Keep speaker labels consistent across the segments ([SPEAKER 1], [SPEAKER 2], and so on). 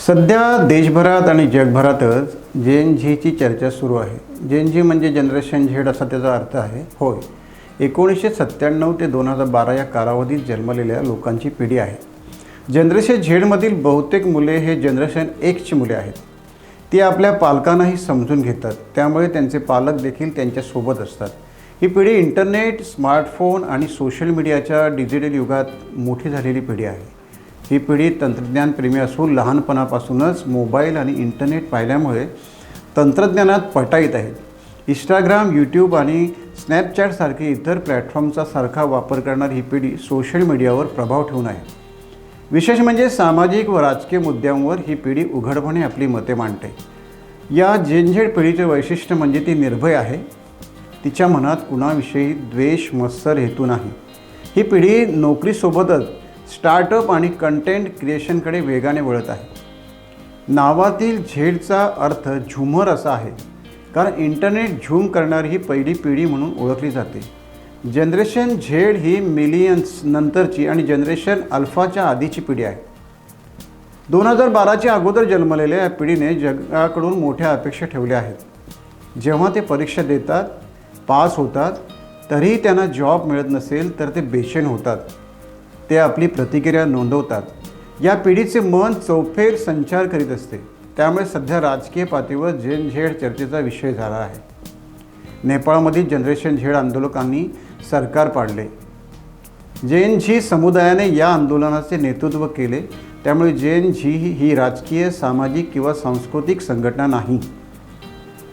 [SPEAKER 1] सध्या देशभरात आणि जगभरातच जेन झीची चर्चा सुरू आहे। जेन झी म्हणजे जनरेशन झेड असा त्याचा अर्थ आहे। होय, 1997 ते 2012 या कालावधीत जन्मलेल्या लोकांची पिढी आहे। जनरेशन झेडमधील बहुतेक मुले हे जनरेशन एक्सची मुले आहेत। ती आपल्या पालकांनाही समजून घेतात, त्यामुळे त्यांचे पालक देखील त्यांच्यासोबत असतात। ही पिढी इंटरनेट, स्मार्टफोन आणि सोशल मीडियाच्या डिजिटल युगात मोठी झालेली पिढी आहे। ही पिढी तंत्रज्ञानप्रेमी असून लहानपणापासूनच मोबाईल आणि इंटरनेट पाहिल्यामुळे तंत्रज्ञानात पटाईत आहेत। इंस्टाग्राम, यूट्यूब आणि स्नॅपचॅटसारखे इतर प्लॅटफॉर्मचा सारखा वापर करणारी ही पिढी सोशल मीडियावर प्रभाव ठेवून आहे। विशेष म्हणजे सामाजिक व राजकीय मुद्द्यांवर ही पिढी उघडपणे आपली मते मांडते। या जेन झेड पिढीचे वैशिष्ट्य म्हणजे ती निर्भय आहे। तिच्या मनात कुणाविषयी द्वेष, मत्सर हेतू नाही। ही पिढी नोकरीसोबतच स्टार्टअप आणि कंटेंट क्रिएशनकडे वेगाने वळत आहे। नावातील झेडचा अर्थ झुमर असा आहे, कारण इंटरनेट झूम करणारी ही पहिली पिढी म्हणून ओळखली जाते। जनरेशन झेड ही मिलियन्स नंतरची आणि जनरेशन अल्फाच्या आधीची पिढी आहे। 2012च्या अगोदर जन्मलेल्या या पिढीने जगाकडून मोठ्या अपेक्षा ठेवल्या आहेत। जेव्हा ते परीक्षा देतात, पास होतात, तरीही त्यांना जॉब मिळत नसेल तर ते बेचैन होतात। ते आपली प्रतिक्रिया नोंदवतात। या पिढीचे मन चौफेर संचार करीत असते, त्यामुळे सध्या राजकीय पातळीवर जेन झेड चर्चेचा विषय झाला आहे। नेपाळमधील जनरेशन झेड आंदोलकांनी सरकार पाडले। जेन झी समुदायाने या आंदोलनाचे नेतृत्व केले, त्यामुळे जेन झी ही राजकीय, सामाजिक किंवा सांस्कृतिक संघटना नाही।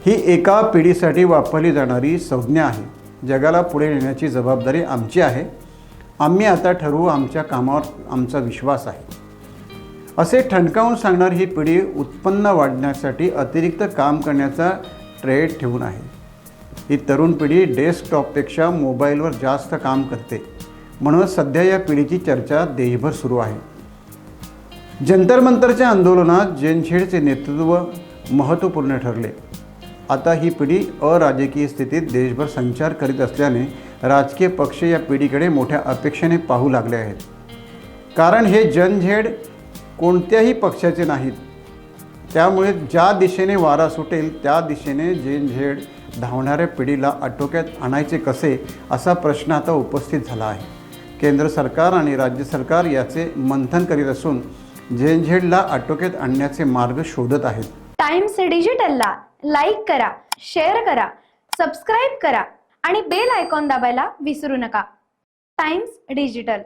[SPEAKER 1] ही एका पिढीसाठी वापरली जाणारी संज्ञा आहे। जगाला पुढे नेण्याची जबाबदारी आमची आहे। आम्ही आता ठरवू, आमच्या कामावर आमचा विश्वास आहे, असे ठणकावून सांगणारी ही पिढी उत्पन्न वाढण्यासाठी अतिरिक्त काम करण्याचा ट्रेड ठेवून आहे। ही तरुण पिढी डेस्कटॉपपेक्षा मोबाईलवर जास्त काम करते, म्हणून सध्या या पिढीची चर्चा देशभर सुरू आहे। जंतर मंतरच्या आंदोलनात जेन झेडचे नेतृत्व महत्त्वपूर्ण ठरले। आता ही पिढी अराजकीय स्थितीत देशभर संचार करीत असल्याने राजकीय पक्ष या पिढीकडे मोठ्या अपेक्षेने पाहू लागले आहेत, कारण हे जेन झेड कोणत्याही पक्षाचे नाहीत। त्यामुळे ज्या दिशेने वारा सुटेल त्या दिशेने जेन झेड धावणाऱ्या पिढीला आटोक्यात आणायचे कसे, असा प्रश्न आता उपस्थित झाला आहे। केंद्र सरकार आणि राज्य सरकार याचे मंथन करीत असून जेन झेडला आटोक्यात आणण्याचे मार्ग शोधत आहेत।
[SPEAKER 2] टाइम्स डिजिटलला लाईक करा, शेअर करा, सबस्क्राईब करा आणि बेल आयकॉन दाबायला विसरू नका। Times digital.